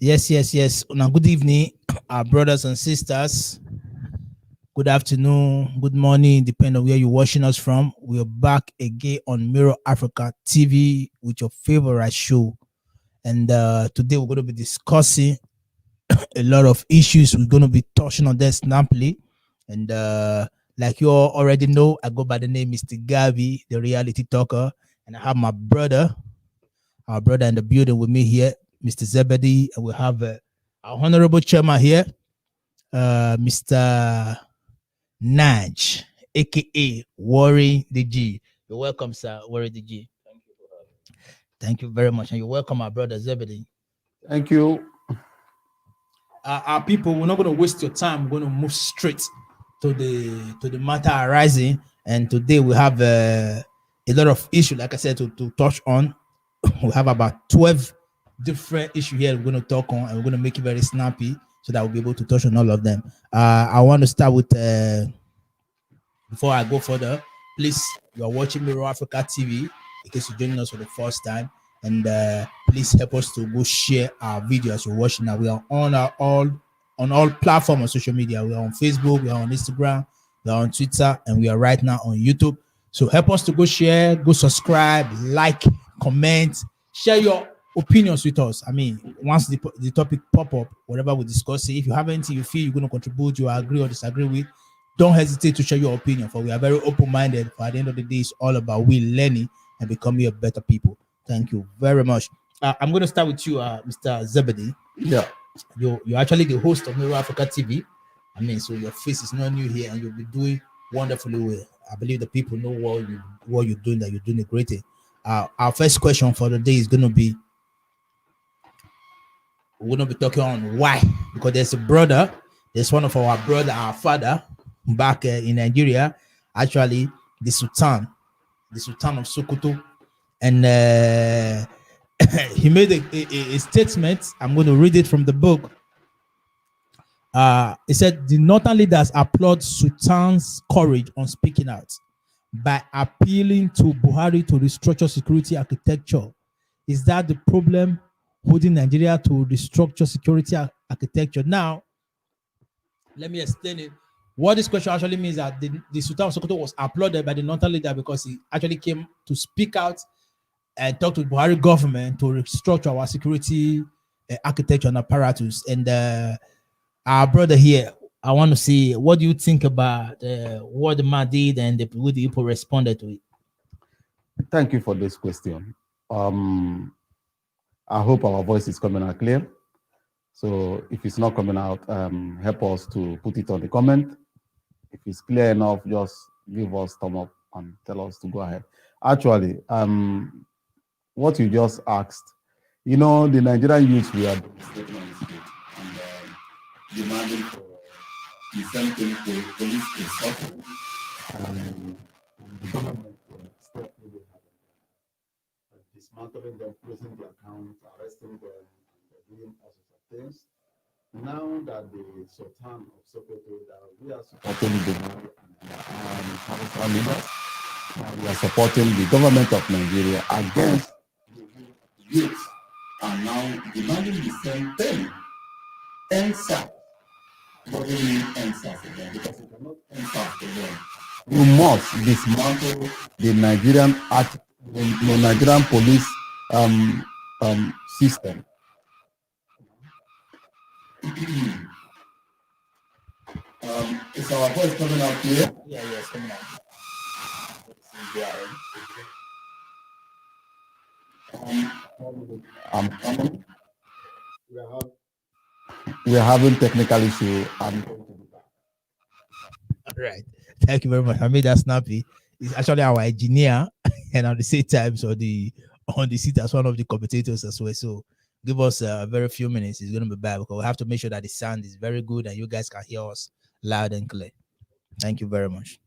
Yes. Now, good evening, our brothers and sisters. Good afternoon, good morning, depending on where you're watching us from. We're back again on Mirror Africa TV with your favorite show. And today we're going to be discussing a lot of issues. We're going to be touching on that snappily. And like you all already know, I go by the name Mr. Gavi, the reality talker. And I have my brother, our brother in the building with me here, Mr. Zebedee. And we have our honorable chairman here, Mr. Naj, aka Worry the G. You're welcome, sir. Worry the G. Thank you very much. And you're welcome, our brother Zebedee. Thank you. Our people, we're not going to waste your time. We're going to move straight to the matter arising. And today we have a lot of issues, like I said, to touch on. We have about 12 different issues here we're going to talk on, and we're going to make it very snappy so that we'll be able to touch on all of them. I want to start with before I go further, please, you are watching Mirror Africa TV in case you're joining us for the first time. And please help us to go share our video as you're watching now. We are on all platforms on social media. We are on Facebook, we are on Instagram, we are on Twitter, and we are right now on YouTube. So help us to go share, go subscribe, like, comment, share your opinions with us. I mean, once the topic pop up, whatever we discuss it, if you have anything you feel you're going to contribute, you agree or disagree with, don't hesitate to share your opinion, for we are very open-minded. For at the end of the day, it's all about we learning and becoming a better people. Thank you very much. I'm going to start with you, Mr. Zebedee. Yeah. You're actually the host of Mirror Africa TV. I mean, so your face is not new here, and you'll be doing wonderfully well. I believe the people know what you're doing, that you're doing a great thing. Our first question for the day is going to be, we're going to be talking on why, because there's one of our brother, our father, back in Nigeria, actually the Sultan of Sokoto, and he made a statement. I'm going to read it from the book. He said the northern leaders applaud Sultan's courage on speaking out by appealing to Buhari to restructure security architecture. Is that the problem holding Nigeria to restructure security architecture? Now, let me explain it. What this question actually means that the Sultan of Sokoto was applauded by the northern leader because he actually came to speak out and talk to the Buhari government to restructure our security architecture and apparatus. And our brother here, I want to see, what do you think about what the man did and the way the people responded to it? Thank you for this question. I hope our voice is coming out clear. So if it's not coming out, help us to put it on the comment. If it's clear enough, just give us thumb up and tell us to go ahead. Actually, what you just asked, the Nigerian youth, we are demanding for the same thing for police restructuring, and the government step really hard. Dismantling them, closing the accounts, arresting them, and doing all sorts of things. Now that the Sultan of Sokoto, that we are supporting the Hausa leaders, we are supporting the government of Nigeria against the youth, and now demanding the same thing. NSAS doesn't mean NSAS again, because it cannot NSAS again. We must dismantle the Nigerian police system. Is our voice coming out clear? Yeah, it's coming out. We're having technical issue. All right. Thank you very much. I made that snappy. It's actually our engineer, and at the same time, so on the seat as one of the commentators as well. So give us a very few minutes. It's going to be bad because we have to make sure that the sound is very good and you guys can hear us loud and clear. Thank you very much.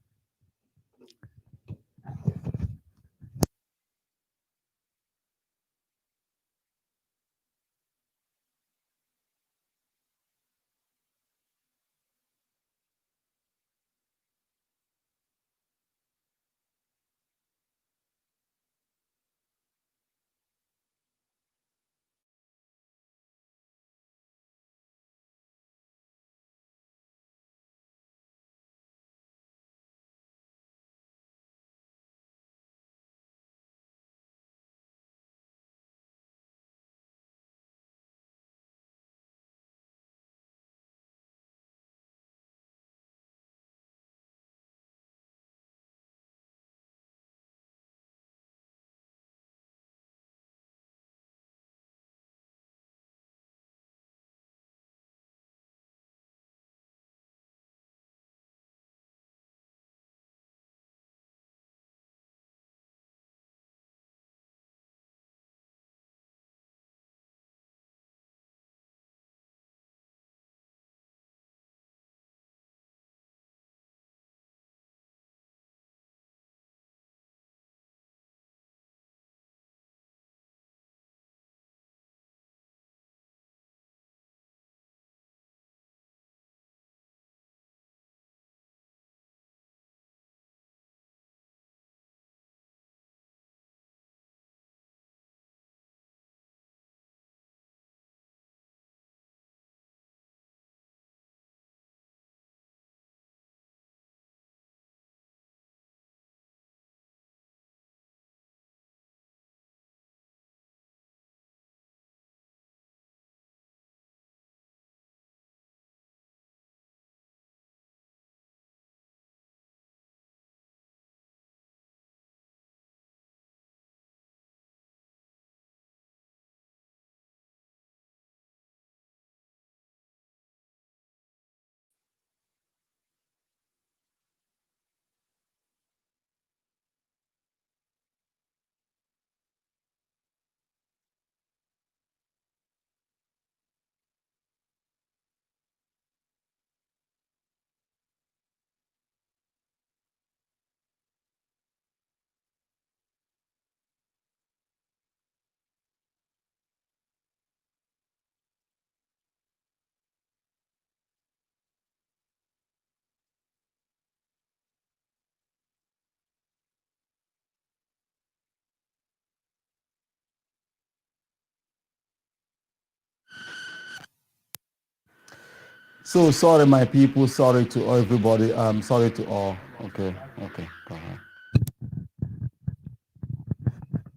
So sorry, my people. Sorry to everybody. Sorry to all. Okay. Okay. Go ahead.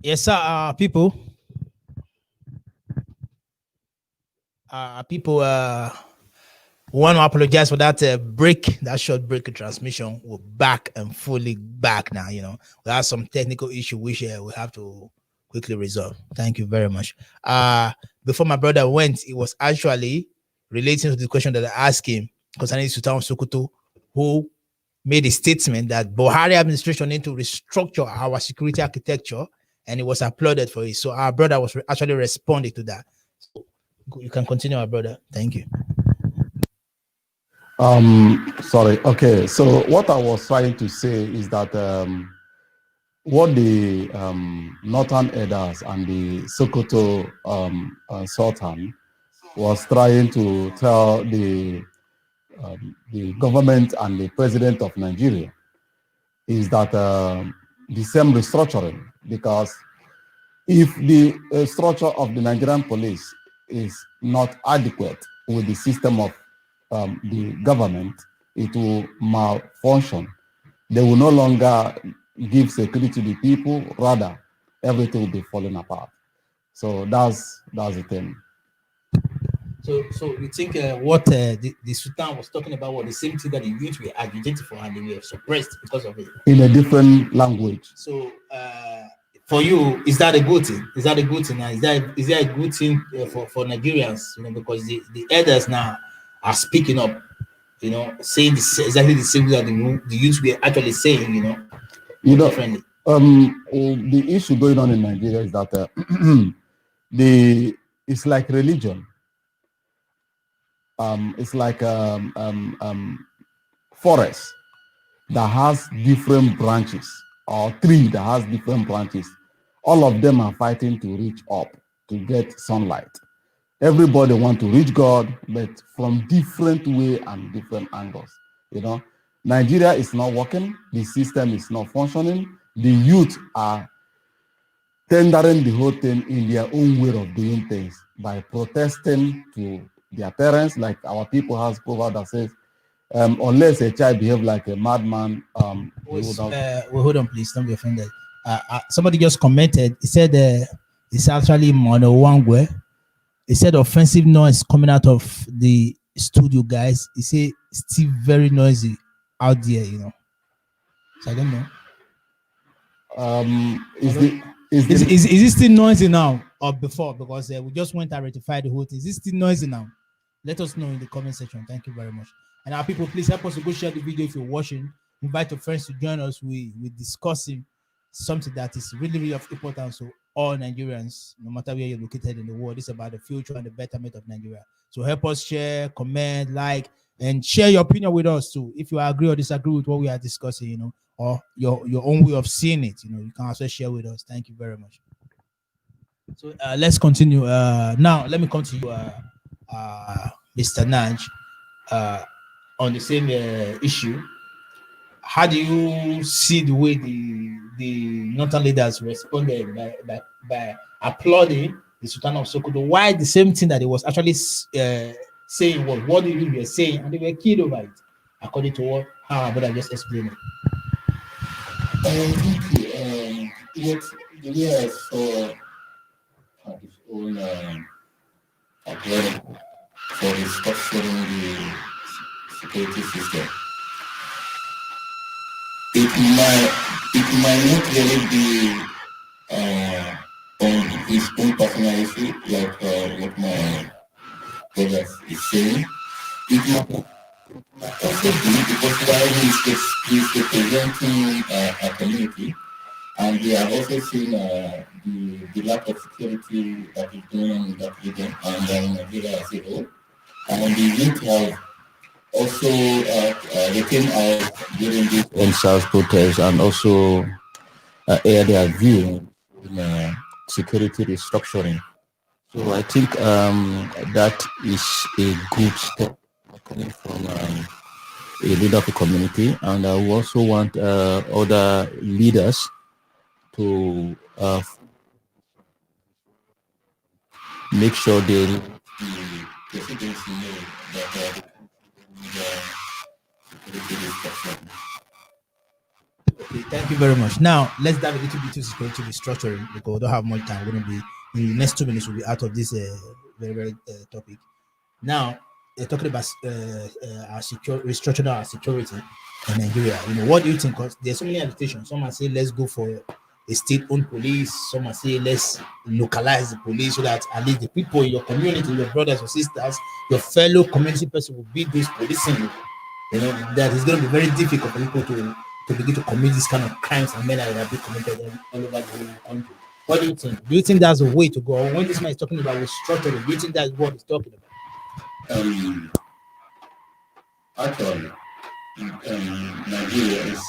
Yes, sir. People. People. Want to apologize for that break, that short break in transmission. We're back and fully back now. We have some technical issue which we have to quickly resolve. Thank you very much. Before my brother went, it was actually relating to the question that I asked him concerning Sultan Sokoto, who made a statement that Buhari administration need to restructure our security architecture, and it was applauded for it. So our brother was actually responding to that. So you can continue, our brother. Thank you. Sorry. Okay. So what I was trying to say is that what the Northern Elders and the Sokoto Sultan was trying to tell the government and the president of Nigeria is that the same restructuring, because if the structure of the Nigerian police is not adequate with the system of the government, it will malfunction. They will no longer give security to the people, rather everything will be falling apart. So that's the thing. So you think what the Sultan was talking about was the same thing that the youth were agitated for and they were suppressed because of it? In a different language. So for you, is that a good thing? Is that a good thing? Is that a good thing for Nigerians? Because the elders now are speaking up, saying exactly the same that the youth were actually saying, differently. The issue going on in Nigeria is that it's like religion. It's like forest that has different branches, or tree that has different branches. All of them are fighting to reach up to get sunlight. Everybody want to reach God, but from different way and different angles. Nigeria is not working. The system is not functioning. The youth are tendering the whole thing in their own way of doing things by protesting to their parents. Like our people has proverb that says, unless a child behave like a madman, hold on, please. Don't be offended. Somebody just commented. He said it's actually Mono Wangwe. He said offensive noise coming out of the studio, guys. He said still very noisy out there, So I don't know. Is it still noisy now or before? Because we just went and rectified the whole thing. Is it still noisy now? Let us know in the comment section. Thank you very much. And our people, please help us to go share the video if you're watching. Invite your friends to join us. We're discussing something that is really, really of importance to all Nigerians, no matter where you're located in the world. It's about the future and the betterment of Nigeria. So help us share, comment, like, and share your opinion with us too. If you agree or disagree with what we are discussing, or your own way of seeing it, you can also share with us. Thank you very much. So let's continue. Now let me come to you, Mr. Naj, on the same issue. How do you see the way the northern leaders responded by applauding the Sultan of Sokoto? Why the same thing that he was actually saying was what they were saying, and they were killed over it, according to what our brother just explained. The way I saw his own applauding for restructuring the security system. It might not really be on his own personal issue, like what my brother is saying. It might also be because while he's representing a community, and we have also seen the lack of security that is going on in that region and in Nigeria as a whole. And the youth have also they came out during this NSAS protest and also air their view in security restructuring. So I think that is a good step coming from a leader of the community, and we also want other leaders to make sure they the presidency know that perform. Okay, thank you very much. Now let's dive a little bit into restructuring because we don't have much time. We're going to be in the next 2 minutes. We'll be out of this very topic. Now, talking about restructuring our security in Nigeria. What do you think? Because there's so many agitations. Some are saying let's go for a state-owned police. Some are saying let's localize the police so that at least the people in your community, your brothers or sisters, your fellow community person will be those policing. That is going to be very difficult for people to begin to commit this kind of crimes and murder that have been committed all over the country. What do you think? Do you think that's a way to go? Or when this man is talking about restructuring, do you think that's what he's talking about? Actually, Nigeria is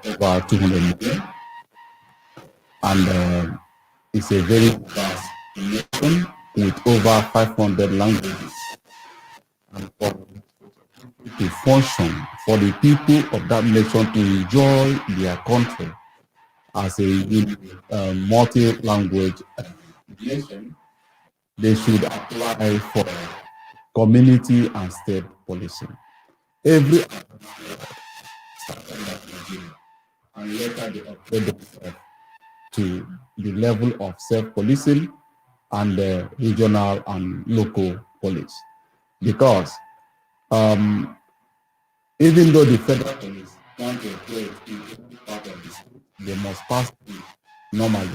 over 200 million, and it's a very vast nation with over 500 languages. And for to function, for the people of that nation to enjoy their country as a multi-language nation, they should apply for community and state policing. Every and later they upgrade themselves to the level of self-policing and the regional and local police. Because even though the federal police can't operate in every part of the state, they must pass through normally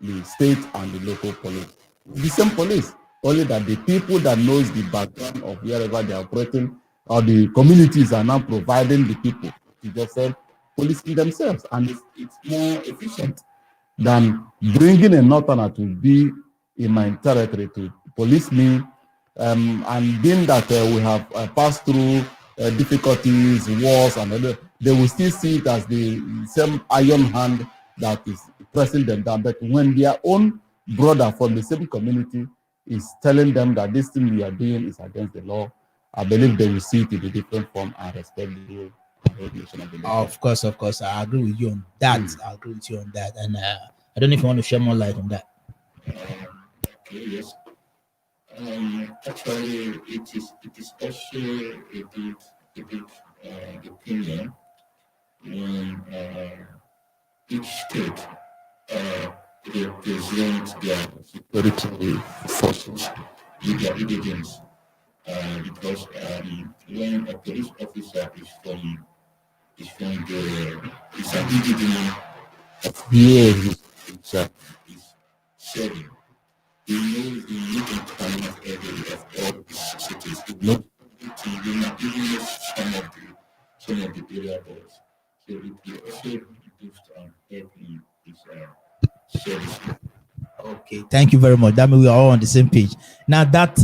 the state and the local police. The same police, only that the people that knows the background of wherever they are operating or the communities are now providing the people to just policing themselves, and it's more efficient than bringing a northerner to be in my territory to police me. And being that we have passed through difficulties, wars, and other, they will still see it as the same iron hand that is pressing them down. But when their own brother from the same community is telling them that this thing we are doing is against the law, I believe they will see it in a different form and respect the regulation of the law. Of course, I agree with you on that. I agree with you on that, and I don't know if you want to share more light on that. Okay, yes. Actually, it is also a big opinion when each state represents their security forces with their intelligence. Because when a police officer is from the it's an individual of where is serving. He knows the little time of every of all the cities. He knows everything. He not even know some of the area boys. So it also boosts and help in his service. Okay, thank you very much. That means we are all on the same page. Now that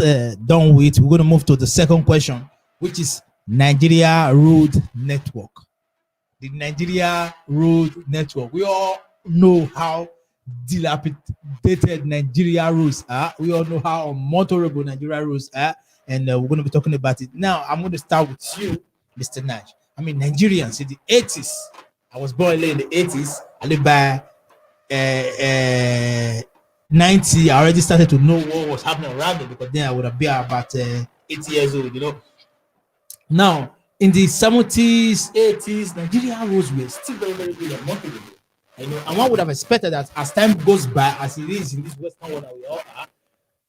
done with, we're going to move to the second question, which is Nigeria Road Network. The Nigeria Road Network. We all know how dilapidated Nigeria roads are. We all know how unmotorable Nigeria roads are, and we're going to be talking about it. Now, I'm going to start with you, Mr. Nash. I mean, Nigerians in the 80s. I was born in the 80s. I live by 90. I already started to know what was happening around me because then I would have been about 80 years old, Now, in the 70s, 80s, Nigeria roads were still very, very good and multiple. And one would have expected that as time goes by, as it is in this Western world that we all are,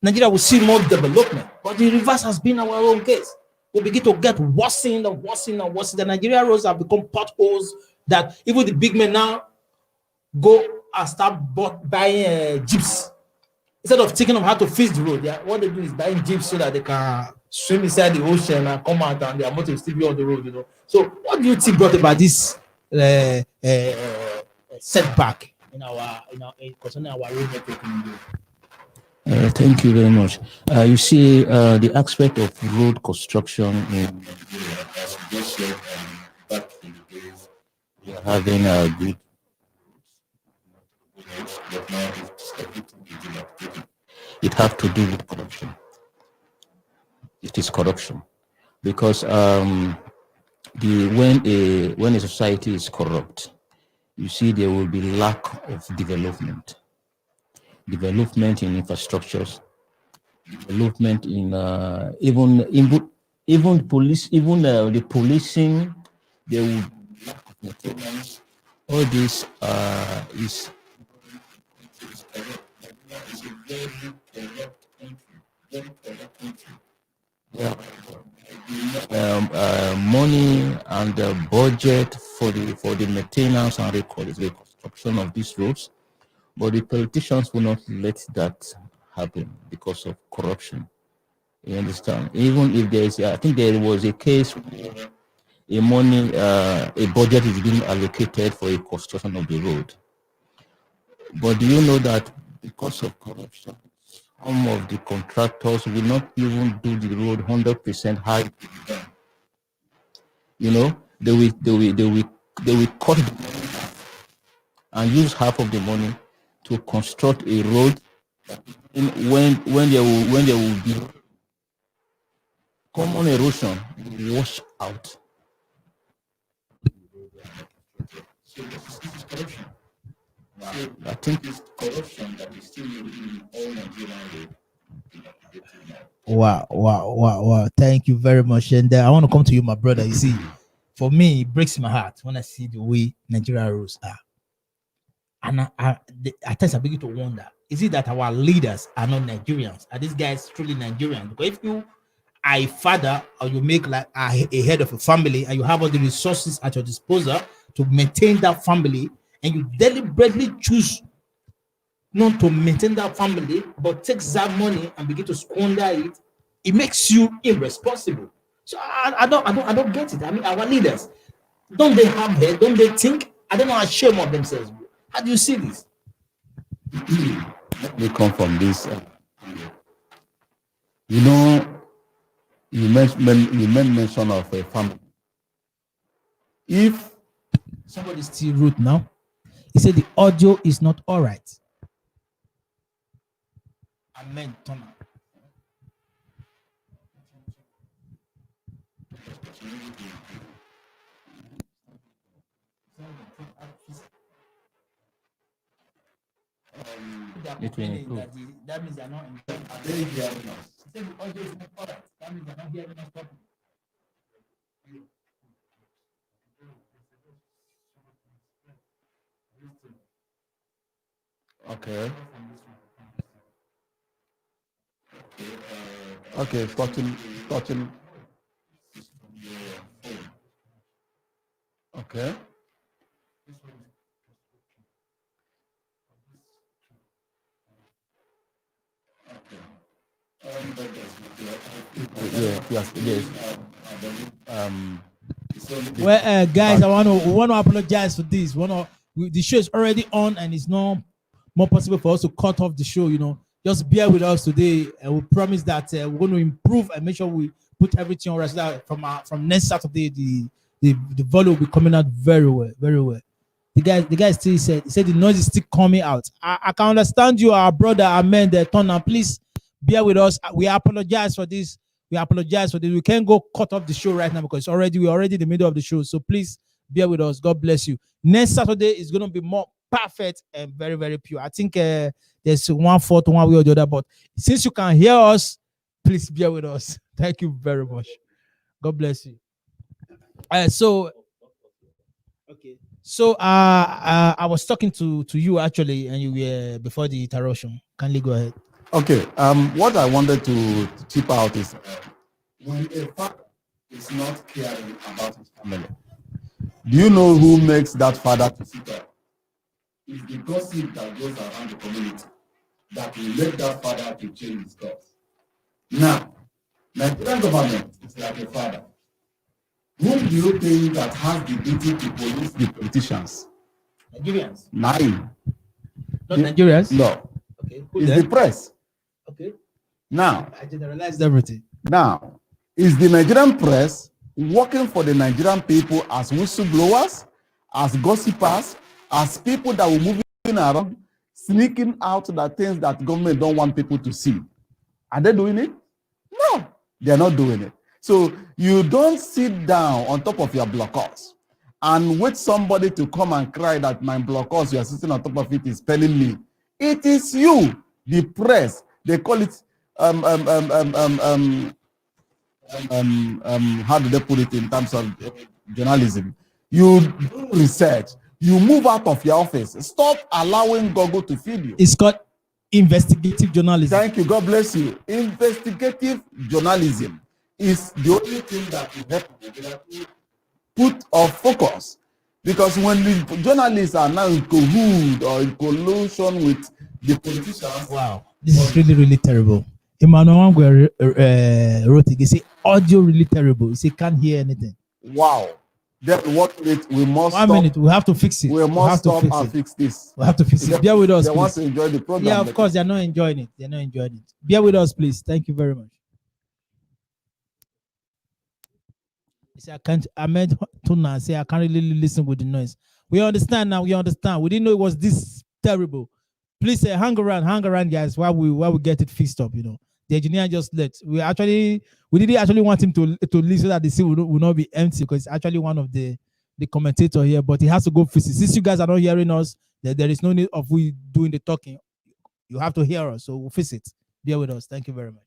Nigeria will see more development. But the reverse has been our own case. We begin to get worse and worse and worse. The Nigeria roads have become potholes that even the big men now go and start buying jeeps. Instead of thinking of how to fix the road, what they do is buying jeeps so that they can swim inside the ocean and come out and their motor will still be on the road, So what do you think brought about this setback concerning our road network in Nigeria? Thank you very much. You see, the aspect of road construction in Nigeria, as you just said, back in the days, we are having a good. but now it's everything is dilapidated. It has to do with corruption. It is corruption, because when a society is corrupt, you see there will be lack of development in infrastructures, development in even police, even the policing there will be lack of maintenance. All this is a very corrupt country, very corrupt country. Yeah. Money and the budget for the maintenance and reconstruction of these roads, but the politicians will not let that happen because of corruption. You understand? Even if there is, I think there was a case where a budget is being allocated for a construction of the road. But do you know that because of corruption, some of the contractors will not even do the road 100% high? You know, they will cut the money and use half of the money to construct a road. When there will be common erosion, wash out. So this is corruption. I think it's corruption that is still in all Nigerian. Wow. Thank you very much. And I want to come to you, my brother. You see, for me, it breaks my heart when I see the way Nigeria roads are. And at times I begin to wonder, is it that our leaders are not Nigerians? Are these guys truly Nigerians? Because if you are a father or you make like a head of a family and you have all the resources at your disposal to maintain that family, and you deliberately choose not to maintain that family, but takes that money and begin to squander it, it makes you irresponsible. So I don't get it. I mean, our leaders, don't they have head? Don't they think? I don't know, ashamed of themselves. How do you see this? Let me come from this. You know, you made mention of a family. If somebody still root now, he said the audio is not all right. Amen. Turn up. That means they're not enjoying. They hearing us. He said the audio is not all right. That means they're not hearing us properly. Okay. Okay, touching. Okay. Yes. Well, guys, I want to apologize for this. The show is already on, and it's not more possible for us to cut off the show. You know, just bear with us today, and we promise that we're going to improve and make sure we put everything on right. So that from next Saturday, the volume will be coming out very well, very well. The guy still said the noise is still coming out. I can understand you, our brother Amen the Turner. Please bear with us. We apologize for this. We can't go cut off the show right now because we're already in the middle of the show. So please bear with us. God bless you. Next Saturday is going to be more perfect and very, very pure. I think there's 1/4 one way or the other, but since you can hear us, please bear with us. Thank you very much. God bless you. So I was talking to you actually, and you were before the interruption. Kindly go ahead. Okay. What I wanted to chip out is when a father is not caring about his family, do you know who makes that father to sit up? It's the gossip that goes around the community that will make that father to change his course. Now, Nigerian government is like a father. Whom do you think that has the duty to police the politicians? Nigerians. Nine. Not Nigerians? No. Okay. It's the press. Okay. Now. I generalized everything. Now, is the Nigerian press working for the Nigerian people as whistleblowers, as gossipers, as people that will moving around, sneaking out the things that government don't want people to see? Are they doing it? No, they're not doing it. So you don't sit down on top of your blockhouse and wait somebody to come and cry that my blockhouse you are sitting on top of it is telling me. It is you, the press. They call it how do they put it in terms of journalism? You do research. You move out of your office. Stop allowing Google to feed you. It's called investigative journalism. Thank you. God bless you. Investigative journalism is the only thing that will help Nigeria to put off focus. Because when the journalists are now in cahoot or in collusion with the politicians, Wow, this is really, really terrible. Emmanuel Wangwe wrote it. He say audio really terrible. He say can't hear anything. wow. Then what we must 1 stop. minute, we have to fix it. We have must to stop fix and it. fix this. We have to fix it. Bear with us, They want please. to enjoy the program. Yeah, of course, they're not enjoying it. They're not enjoying it. Bear with us, please. Thank you very much. He said, I can't, I meant to say, I can't really listen with the noise. We understand now. We understand. We didn't know it was this terrible. Please hang around, guys, while we get it fixed up. You know, the engineer just let. We didn't actually want him to leave so that the scene will not be empty because it's actually one of the commentator here, but he has to go fix it. Since you guys are not hearing us, there is no need of we doing the talking. You have to hear us, so we'll fix it. Bear with us. Thank you very much.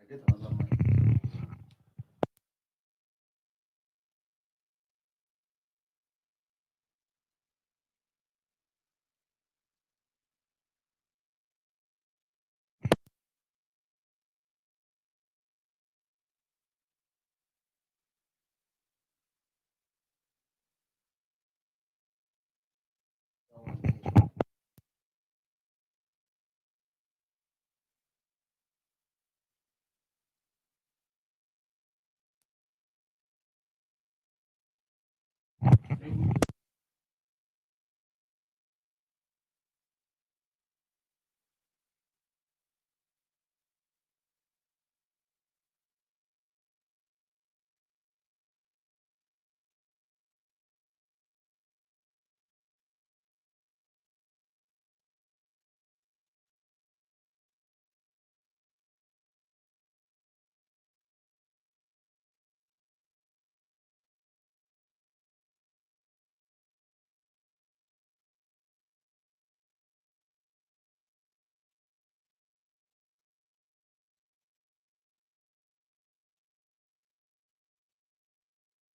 I get another